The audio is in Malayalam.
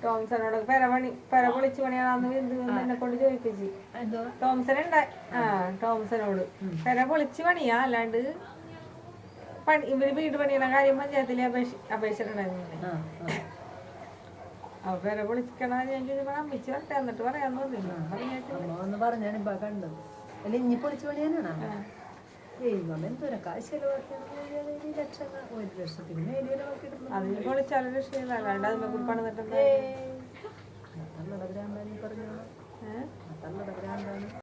ടോംസനോട് പെര പൊളിച്ച് പണിയാണെന്ന് എന്നെ കൊണ്ട് ചോദിപ്പിച്ചു. ടോംസൺ ഉണ്ടായി. ടോംസനോട് പെര പൊളിച്ച് പണിയാ, അല്ലാണ്ട് ഇവര് വീട് പണിയണ കാര്യം പഞ്ചായത്തില് അപേക്ഷിച്ചിട്ടുണ്ടായിരുന്നു. അപ്പൊ പെര പൊളിക്കണ ഞാൻ ചോദിച്ചപ്പോ അമ്മിച്ച് വരട്ടെ എന്നിട്ട് പറയാൻ തോന്നില്ല. പറഞ്ഞാണ് ഇപ്പൊ കണ്ടത്. അല്ല ഇനി പൊളിച്ച് പണിയാനാണോ? എന്തോരം കാശ് ലക്ഷങ്ങൾ, 1 ലക്ഷത്തിന് മേലെ അതിന് പൊളിച്ചാലും രക്ഷയില്ല, അല്ലാണ്ട് അതിനെ പണിതിട്ടുണ്ട്. പറഞ്ഞോളൂ.